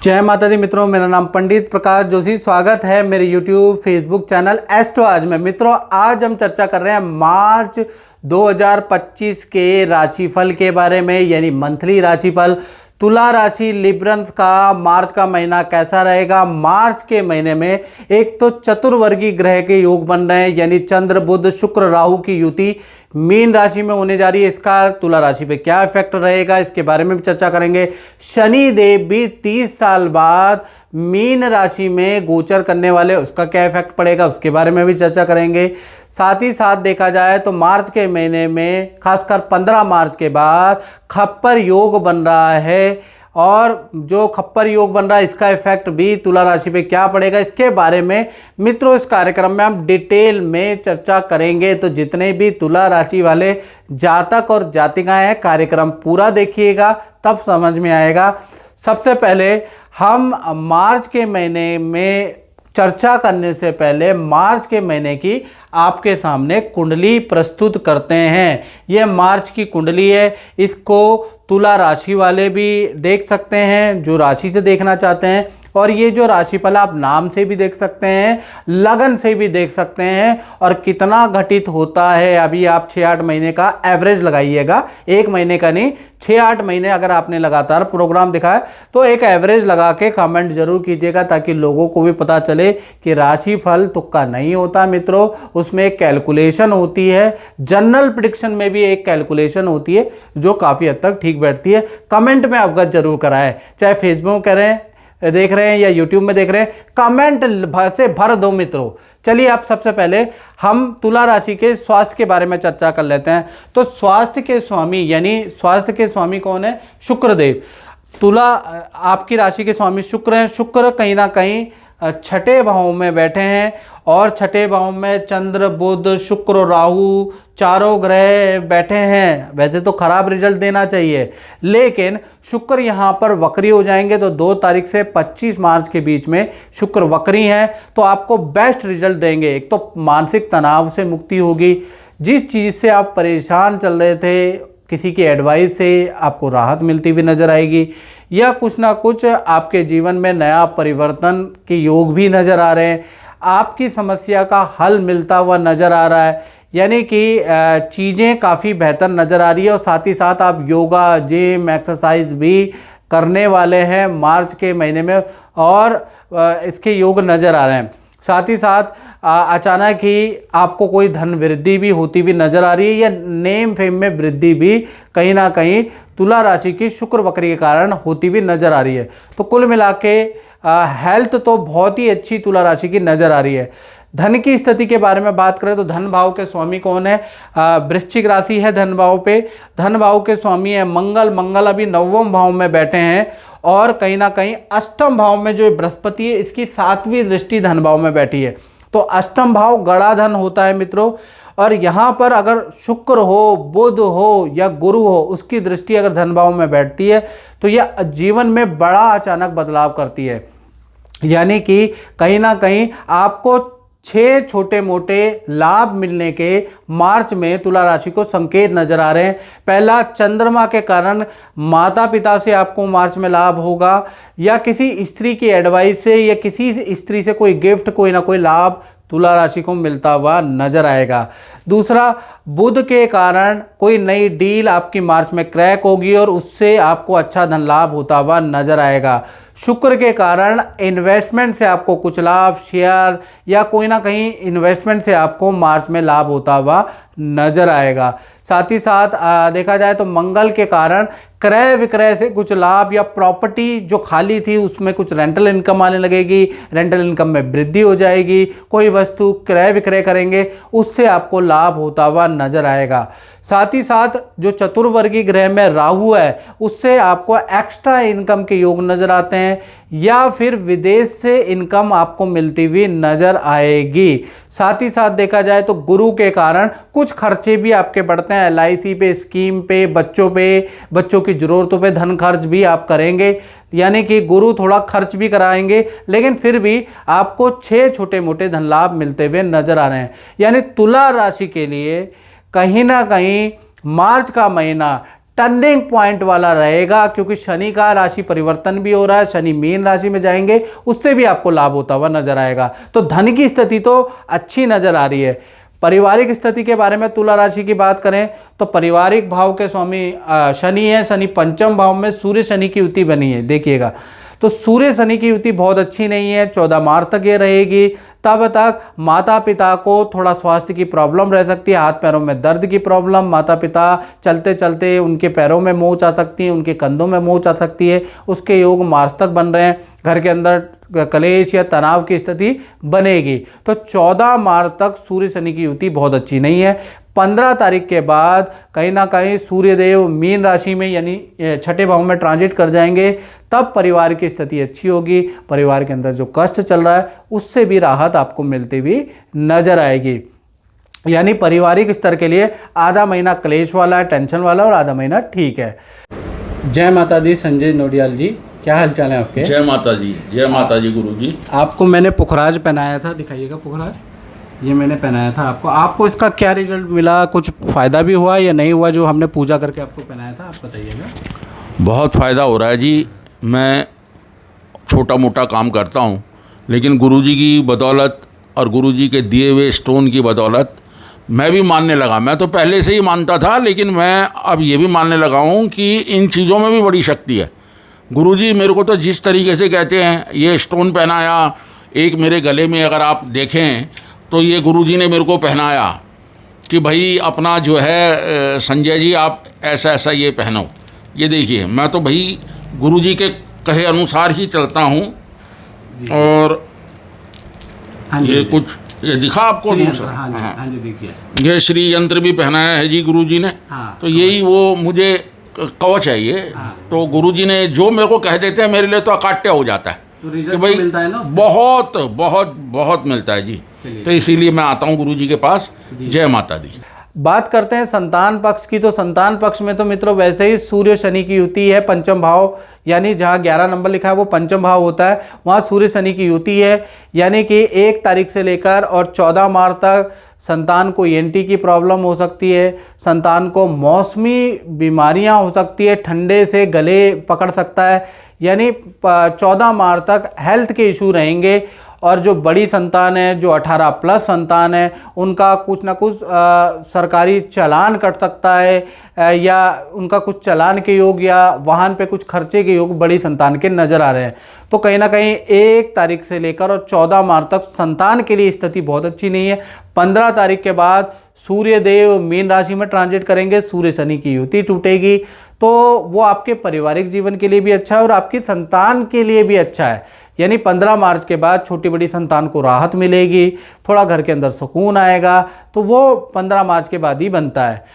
जय माता दी मित्रों, मेरा नाम पंडित प्रकाश जोशी। स्वागत है मेरे यूट्यूब फेसबुक चैनल एस्ट्रो आज में। मित्रों, आज हम चर्चा कर रहे हैं मार्च 2025 के राशिफल के बारे में, यानी मंथली राशिफल। तुला राशि लिब्रंस का मार्च का महीना कैसा रहेगा। मार्च के महीने में एक तो चतुर्वर्गीय ग्रह के योग बन रहे हैं, यानी चंद्र बुध शुक्र राहु की युति मीन राशि में होने जा रही है। इसका तुला राशि पे क्या इफेक्ट रहेगा, इसके बारे में भी चर्चा करेंगे। शनि देव भी 30 साल बाद मीन राशि में गोचर करने वाले, उसका क्या इफेक्ट पड़ेगा, उसके बारे में भी चर्चा करेंगे। साथ ही साथ देखा जाए तो मार्च के महीने में खासकर 15 मार्च के बाद खप्पर योग बन रहा है, और जो खप्पर योग बन रहा है इसका इफेक्ट भी तुला राशि पे क्या पड़ेगा, इसके बारे में मित्रों इस कार्यक्रम में हम डिटेल में चर्चा करेंगे। तो जितने भी तुला राशि वाले जातक और जातिकाएं हैं, कार्यक्रम पूरा देखिएगा तब समझ में आएगा। सबसे पहले हम मार्च के महीने में चर्चा करने से पहले मार्च के महीने की आपके सामने कुंडली प्रस्तुत करते हैं। यह मार्च की कुंडली है, इसको तुला राशि वाले भी देख सकते हैं जो राशि से देखना चाहते हैं, और ये जो राशिफल आप नाम से भी देख सकते हैं, लगन से भी देख सकते हैं, और कितना घटित होता है अभी आप 6-8 महीने का एवरेज लगाइएगा, एक महीने का नहीं, 6-8 महीने अगर आपने लगातार प्रोग्राम दिखाया तो एक एवरेज लगा के कमेंट जरूर कीजिएगा, ताकि लोगों को भी पता चले कि राशिफल तुक्का नहीं होता मित्रों, उसमें एक कैलकुलेशन होती है। जनरल प्रेडिक्शन में भी एक कैलकुलेशन होती है जो काफ़ी हद तक ठीक बैठती है। कमेंट में अवगत जरूर कराएं, चाहे फेसबुक करें देख रहे हैं या यूट्यूब में देख रहे हैं, कमेंट से भर दो मित्रों। चलिए आप सबसे पहले हम तुला राशि के स्वास्थ्य के बारे में चर्चा कर लेते हैं। तो स्वास्थ्य के स्वामी, यानी स्वास्थ्य के स्वामी कौन है? शुक्रदेव। तुला आपकी राशि के स्वामी शुक्र हैं। शुक्र कहीं ना कहीं छठे भाव में बैठे हैं, और छठे भाव में चंद्र बुध शुक्र राहु चारों ग्रह बैठे हैं। वैसे तो खराब रिजल्ट देना चाहिए, लेकिन शुक्र यहाँ पर वक्री हो जाएंगे। तो 2 तारीख से 25 मार्च के बीच में शुक्र वक्री हैं, तो आपको बेस्ट रिजल्ट देंगे। एक तो मानसिक तनाव से मुक्ति होगी, जिस चीज़ से आप परेशान चल रहे थे किसी की एडवाइस से आपको राहत मिलती हुई नजर आएगी, या कुछ ना कुछ आपके जीवन में नया परिवर्तन के योग भी नज़र आ रहे हैं। आपकी समस्या का हल मिलता हुआ नज़र आ रहा है, यानी कि चीज़ें काफ़ी बेहतर नज़र आ रही है। और साथ ही साथ आप योगा जिम एक्सरसाइज भी करने वाले हैं मार्च के महीने में, और इसके योग नज़र आ रहे हैं। साथ ही साथ अचानक ही आपको कोई धन वृद्धि भी होती हुई नजर आ रही है, या नेम फेम में वृद्धि भी कहीं ना कहीं तुला राशि की शुक्र वक्री के कारण होती हुई नजर आ रही है। तो कुल मिला के हेल्थ तो बहुत ही अच्छी तुला राशि की नजर आ रही है। धन की स्थिति के बारे में बात करें तो धन भाव के स्वामी कौन है? वृश्चिक राशि है धन भाव पे। धन भाव के स्वामी है मंगल। मंगल अभी 9वें भाव में बैठे हैं, और कहीं ना कहीं अष्टम भाव में जो बृहस्पति है इसकी 7वीं दृष्टि धन भाव में बैठी है। तो अष्टम भाव गड़ा धन होता है मित्रों, और यहाँ पर अगर शुक्र हो बुध हो या गुरु हो, उसकी दृष्टि अगर धन भाव में बैठती है तो यह जीवन में बड़ा अचानक बदलाव करती है। यानी कि कहीं ना कहीं आपको 6 छोटे मोटे लाभ मिलने के मार्च में तुला राशि को संकेत नजर आ रहे हैं। पहला, चंद्रमा के कारण माता पिता से आपको मार्च में लाभ होगा, या किसी स्त्री की एडवाइस से, या किसी स्त्री से कोई गिफ्ट, कोई ना कोई लाभ तुला राशि को मिलता हुआ नजर आएगा। दूसरा, बुध के कारण कोई नई डील आपकी मार्च में क्रैक होगी, और उससे आपको अच्छा धन लाभ होता हुआ नजर आएगा। शुक्र के कारण इन्वेस्टमेंट से आपको कुछ लाभ, शेयर या कोई ना कहीं इन्वेस्टमेंट से आपको मार्च में लाभ होता हुआ नजर आएगा। साथ ही साथ देखा जाए तो मंगल के कारण क्रय विक्रय से कुछ लाभ, या प्रॉपर्टी जो खाली थी उसमें कुछ रेंटल इनकम आने लगेगी, रेंटल इनकम में वृद्धि हो जाएगी। कोई वस्तु क्रय विक्रय करेंगे उससे आपको लाभ होता हुआ नजर आएगा। साथ ही साथ जो चतुर्वर्गीय ग्रह में राहु है उससे आपको एक्स्ट्रा इनकम के योग नजर आते हैं, या फिर विदेश से इनकम आपको मिलती हुई नजर आएगी। साथ ही साथ देखा जाए तो गुरु के कारण कुछ खर्चे भी आपके बढ़ते हैं, LIC पे, स्कीम पे, बच्चों की जरूरतों पे धन खर्च भी आप करेंगे। यानी कि गुरु थोड़ा खर्च भी कराएंगे, लेकिन फिर भी आपको 6 छोटे मोटे धन लाभ मिलते हुए नजर आ रहे हैं। यानी तुला राशि के लिए कहीं ना कहीं मार्च का महीना टर्निंग पॉइंट वाला रहेगा, क्योंकि शनि का राशि परिवर्तन भी हो रहा है, शनि मीन राशि में जाएंगे, उससे भी आपको लाभ होता हुआ नजर आएगा। तो धन की स्थिति तो अच्छी नजर आ रही है। पारिवारिक स्थिति के बारे में तुला राशि की बात करें तो पारिवारिक भाव के स्वामी शनि है, शनि पंचम भाव में सूर्य शनि की युति बनी है, देखिएगा। तो सूर्य शनि की युति बहुत अच्छी नहीं है, 14 मार्च तक ये रहेगी। तब तक माता पिता को थोड़ा स्वास्थ्य की प्रॉब्लम रह सकती है, हाथ पैरों में दर्द की प्रॉब्लम, माता पिता चलते चलते उनके पैरों में मोच आ सकती है, उनके कंधों में मोच आ सकती है, उसके योग मार्च तक बन रहे हैं। घर के अंदर कलेश या तनाव की स्थिति बनेगी। तो 14 मार्च तक सूर्य शनि की युति बहुत अच्छी नहीं है। 15 तारीख के बाद कहीं ना कहीं सूर्यदेव मीन राशि में यानी छठे भाव में ट्रांजिट कर जाएंगे, तब परिवार की स्थिति अच्छी होगी। परिवार के अंदर जो कष्ट चल रहा है उससे भी राहत आपको मिलती हुई नजर आएगी। यानी पारिवारिक स्तर के लिए आधा महीना क्लेश वाला है, टेंशन वाला, और आधा महीना ठीक है। जय माता दी। संजय नोडियाल जी, क्या हाल चाल है आपके? जय माता जी, जय माता जी। गुरु जी, आपको मैंने पुखराज पहनाया था, दिखाइएगा पुखराज, ये मैंने पहनाया था आपको इसका क्या रिजल्ट मिला? कुछ फ़ायदा भी हुआ या नहीं हुआ जो हमने पूजा करके आपको पहनाया था? आप बताइएगा। बहुत फ़ायदा हो रहा है जी। मैं छोटा मोटा काम करता हूँ, लेकिन गुरुजी की बदौलत और गुरुजी के दिए हुए स्टोन की बदौलत मैं भी मानने लगा। मैं तो पहले से ही मानता था, लेकिन मैं अब ये भी मानने लगा हूँ कि इन चीज़ों में भी बड़ी शक्ति है। गुरुजी मेरे को तो जिस तरीके से कहते हैं, ये स्टोन पहनाया, एक मेरे गले में अगर आप देखें तो ये गुरुजी ने मेरे को पहनाया कि भाई अपना जो है संजय जी आप ऐसा ऐसा ये पहनो। ये देखिए, मैं तो भाई गुरुजी के कहे अनुसार ही चलता हूँ। और ये कुछ ये दिखा आपको दूसरा, हाँ जी, देखिए ये श्री यंत्र भी पहनाया है जी गुरुजी ने। तो यही वो मुझे कवच है ये। तो गुरुजी ने जो मेरे को कह देते हैं मेरे लिए तो अकाट्य हो जाता है कि भाई मिलता है ना, बहुत बहुत बहुत मिलता है जी। तो इसीलिए मैं आता हूँ गुरुजी के पास। जय माता दी। बात करते हैं संतान पक्ष की। तो संतान पक्ष में तो मित्रों वैसे ही सूर्य शनि की युति है, पंचम भाव, यानी जहाँ 11 नंबर लिखा है वो पंचम भाव होता है, वहाँ सूर्य शनि की युति है। यानी कि 1 तारीख से लेकर और 14 मार्च तक संतान को ENT की प्रॉब्लम हो सकती है, संतान को मौसमी बीमारियां हो सकती है, ठंडे से गले पकड़ सकता है। यानी 14 मार्च तक हेल्थ के इशू रहेंगे। और जो बड़ी संतान है, जो 18+ संतान है, उनका कुछ ना कुछ सरकारी चालान कट सकता है या उनका कुछ चालान के योग या वाहन पे कुछ खर्चे के योग बड़ी संतान के नज़र आ रहे हैं। तो कहीं ना कहीं 1 तारीख से लेकर और 14 मार्च तक संतान के लिए स्थिति बहुत अच्छी नहीं है। 15 तारीख के बाद सूर्य देव मीन राशि में ट्रांजिट करेंगे, सूर्य शनि की युति टूटेगी, तो वो आपके पारिवारिक जीवन के लिए भी अच्छा है और आपकी संतान के लिए भी अच्छा है। यानी 15 मार्च के बाद छोटी बड़ी संतान को राहत मिलेगी, थोड़ा घर के अंदर सुकून आएगा, तो वो 15 मार्च के बाद ही बनता है।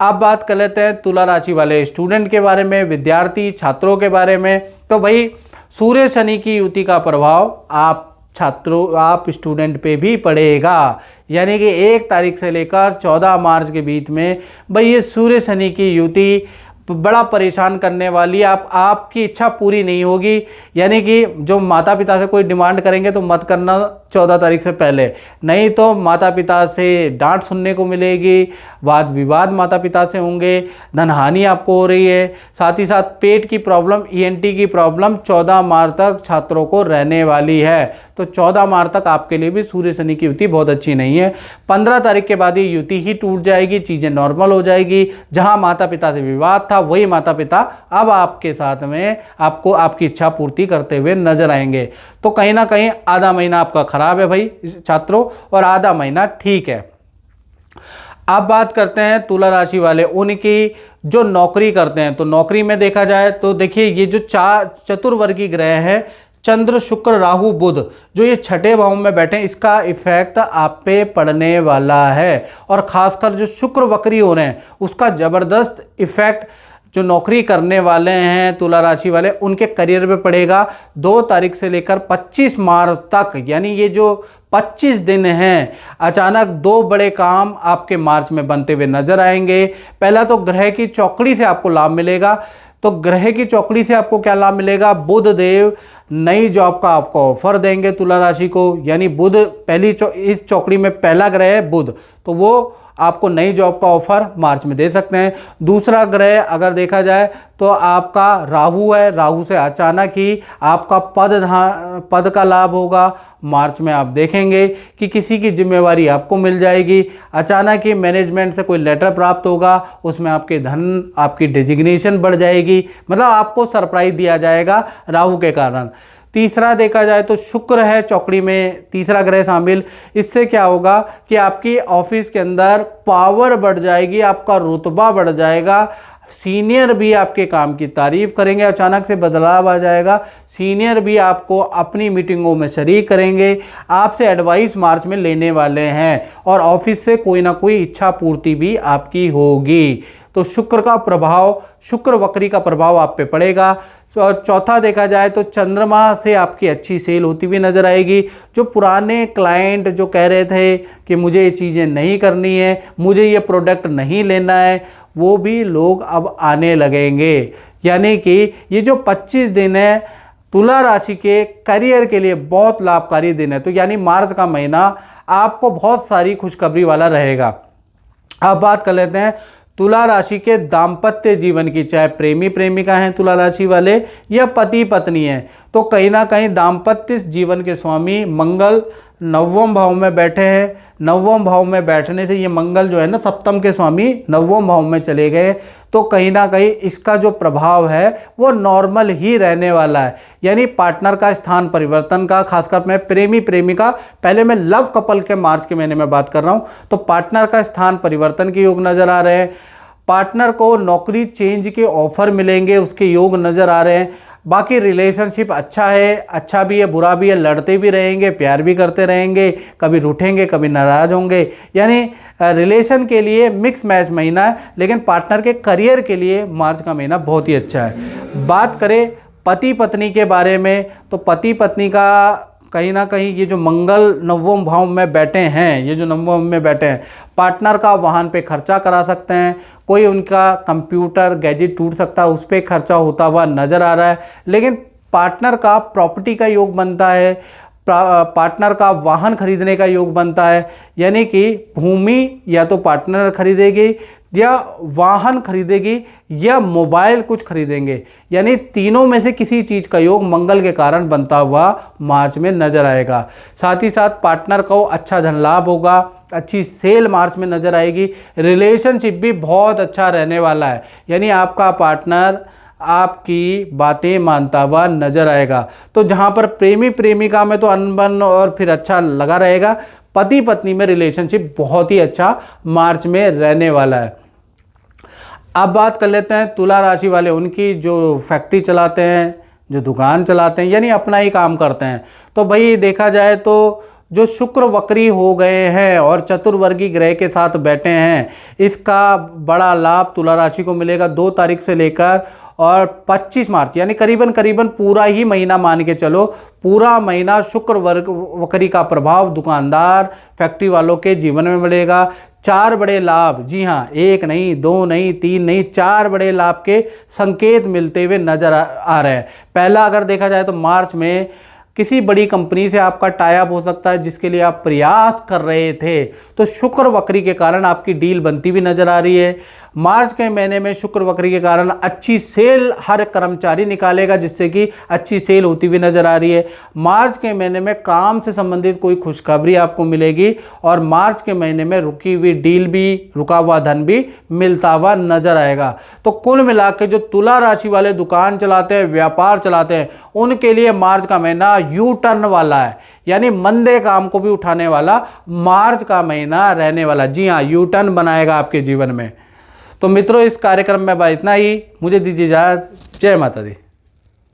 अब बात कर लेते हैं तुला राशि वाले स्टूडेंट के बारे में, विद्यार्थी छात्रों के बारे में। तो भाई सूर्य शनि की युति का प्रभाव आप स्टूडेंट पे भी पड़ेगा। यानी कि 1 तारीख से लेकर 14 मार्च के बीच में भाई ये सूर्य शनि की युति बड़ा परेशान करने वाली है। आपकी इच्छा पूरी नहीं होगी। यानी कि जो माता पिता से कोई डिमांड करेंगे तो मत करना 14 तारीख से पहले, नहीं तो माता पिता से डांट सुनने को मिलेगी, वाद विवाद माता पिता से होंगे, धनहानि आपको हो रही है। साथ ही साथ पेट की प्रॉब्लम, ENT की प्रॉब्लम 14 मार्च तक छात्रों को रहने वाली है। तो 14 मार्च तक आपके लिए भी सूर्य शनि की युति बहुत अच्छी नहीं है। 15 तारीख के बाद ये युति ही टूट जाएगी, चीज़ें नॉर्मल हो जाएगी। जहाँ माता पिता से विवाद था वही माता पिता अब आपके साथ में आपको आपकी इच्छा पूर्ति करते हुए नजर आएंगे। तो कहीं ना कहीं आधा महीना आपका खराब है भाई छात्रों, और आधा महीना ठीक है। अब बात करते हैं तुला राशि वाले उनकी जो नौकरी करते हैं। तो नौकरी में देखा जाए तो देखिए ये जो चतुर्वर्गीय ग्रह है, चंद्र शुक्र राहु बुध, जो ये छठे भाव में बैठे हैं, इसका इफेक्ट आप पे पड़ने वाला है। और खासकर जो शुक्र वक्री हो रहे हैं उसका जबरदस्त इफेक्ट जो नौकरी करने वाले हैं तुला राशि वाले उनके करियर पे पड़ेगा। 2 तारीख से लेकर 25 मार्च तक, यानी ये जो 25 दिन हैं, अचानक 2 बड़े काम आपके मार्च में बनते हुए नजर आएंगे। पहला तो ग्रह की चौकड़ी से आपको लाभ मिलेगा। तो ग्रह की चौकड़ी से आपको क्या लाभ मिलेगा? बुध देव नई जॉब का आपको ऑफर देंगे तुला राशि को। यानी बुध इस चौकड़ी में पहला ग्रह है बुध, तो वो आपको नई जॉब का ऑफर मार्च में दे सकते हैं। दूसरा ग्रह अगर देखा जाए तो आपका राहु है, राहु से अचानक ही आपका पद का लाभ होगा। मार्च में आप देखेंगे कि किसी की जिम्मेवारी आपको मिल जाएगी, अचानक ही मैनेजमेंट से कोई लेटर प्राप्त होगा, उसमें आपके धन आपकी डेजिग्नेशन बढ़ जाएगी, मतलब आपको सरप्राइज दिया जाएगा राहु के कारण। तीसरा देखा जाए तो शुक्र है चौकड़ी में, तीसरा ग्रह शामिल। इससे क्या होगा कि आपकी ऑफिस के अंदर पावर बढ़ जाएगी, आपका रुतबा बढ़ जाएगा, सीनियर भी आपके काम की तारीफ करेंगे, अचानक से बदलाव आ जाएगा, सीनियर भी आपको अपनी मीटिंगों में शरीक करेंगे, आपसे एडवाइस मार्च में लेने वाले हैं और ऑफिस से कोई ना कोई इच्छा पूर्ति भी आपकी होगी। तो शुक्र का प्रभाव, शुक्र वक्री का प्रभाव आप पे पड़ेगा। चौथा देखा जाए तो चंद्रमा से आपकी अच्छी सेल होती हुई नज़र आएगी। जो पुराने क्लाइंट जो कह रहे थे कि मुझे ये चीज़ें नहीं करनी है, मुझे ये प्रोडक्ट नहीं लेना है, वो भी लोग अब आने लगेंगे। यानी कि ये जो 25 दिन है तुला राशि के करियर के लिए बहुत लाभकारी दिन है। तो यानी मार्च का महीना आपको बहुत सारी खुशखबरी वाला रहेगा। अब बात कर लेते हैं तुला राशि के दाम्पत्य जीवन की, चाहे प्रेमी प्रेमिका हैं तुला राशि वाले या पति पत्नी हैं, तो कहीं ना कहीं दाम्पत्य जीवन के स्वामी मंगल नवम भाव में बैठे हैं। नवम भाव में बैठने से ये मंगल जो है ना सप्तम के स्वामी नवम भाव में चले गए, तो कहीं ना कहीं इसका जो प्रभाव है वो नॉर्मल ही रहने वाला है। यानी पार्टनर का स्थान परिवर्तन का, खासकर मैं प्रेमी प्रेमिका, पहले मैं लव कपल के मार्च के महीने में बात कर रहा हूँ, तो पार्टनर का स्थान परिवर्तन के योग नज़र आ रहे हैं। पार्टनर को नौकरी चेंज के ऑफर मिलेंगे, उसके योग नज़र आ रहे हैं। बाकी रिलेशनशिप अच्छा है, अच्छा भी है बुरा भी है, लड़ते भी रहेंगे, प्यार भी करते रहेंगे, कभी रूठेंगे कभी नाराज़ होंगे। यानी रिलेशन के लिए मिक्स मैच महीना है, लेकिन पार्टनर के करियर के लिए मार्च का महीना बहुत ही अच्छा है। बात करें पति पत्नी के बारे में, तो पति पत्नी का कहीं ना कहीं ये जो मंगल नवम भाव में बैठे हैं, ये जो नवम में बैठे हैं, पार्टनर का वाहन पे खर्चा करा सकते हैं, कोई उनका कंप्यूटर गैजेट टूट सकता है, उस पर खर्चा होता हुआ नज़र आ रहा है। लेकिन पार्टनर का प्रॉपर्टी का योग बनता है, पार्टनर का वाहन खरीदने का योग बनता है। यानी कि भूमि या तो पार्टनर खरीदेगी या वाहन खरीदेगी या मोबाइल कुछ खरीदेंगे, यानी तीनों में से किसी चीज़ का योग मंगल के कारण बनता हुआ मार्च में नज़र आएगा। साथ ही साथ पार्टनर को अच्छा धन लाभ होगा, अच्छी सेल मार्च में नज़र आएगी। रिलेशनशिप भी बहुत अच्छा रहने वाला है, यानी आपका पार्टनर आपकी बातें मानता हुआ नज़र आएगा। तो जहाँ पर प्रेमी प्रेमिका में तो अनबन और फिर अच्छा लगा रहेगा, पति पत्नी में रिलेशनशिप बहुत ही अच्छा मार्च में रहने वाला है। अब बात कर लेते हैं तुला राशि वाले, उनकी जो फैक्ट्री चलाते हैं, जो दुकान चलाते हैं, यानी अपना ही काम करते हैं। तो भाई देखा जाए तो जो शुक्र वक्री हो गए हैं और चतुर्वर्गी ग्रह के साथ बैठे हैं, इसका बड़ा लाभ तुला राशि को मिलेगा 2 तारीख से लेकर और 25 मार्च, यानी करीबन पूरा ही महीना मान के चलो, पूरा महीना शुक्र वक्री का प्रभाव दुकानदार फैक्ट्री वालों के जीवन में मिलेगा। 4 बड़े लाभ, जी हाँ, 1 नहीं 2 नहीं 3 नहीं 4 बड़े लाभ के संकेत मिलते हुए नजर आ रहे हैं। पहला अगर देखा जाए तो मार्च में किसी बड़ी कंपनी से आपका टाई अप हो सकता है जिसके लिए आप प्रयास कर रहे थे, तो शुक्र वक्री के कारण आपकी डील बनती हुई नजर आ रही है। मार्च के महीने में शुक्र वक्री के कारण अच्छी सेल हर कर्मचारी निकालेगा, जिससे कि अच्छी सेल होती हुई नजर आ रही है। मार्च के महीने में काम से संबंधित कोई खुशखबरी आपको मिलेगी और मार्च के महीने में रुकी हुई डील भी, रुका हुआ धन भी मिलता हुआ नजर आएगा। तो कुल मिला के जो तुला राशि वाले दुकान चलाते हैं, व्यापार चलाते हैं, उनके लिए मार्च का महीना यू टर्न वाला है, यानी मंदे काम को भी उठाने वाला मार्च का महीना रहने वाला। जी हाँ, यू टर्न बनाएगा आपके जीवन में। तो मित्रों, इस कार्यक्रम में इतना ही, मुझे दीजिए इजाज़त। जय माता दी।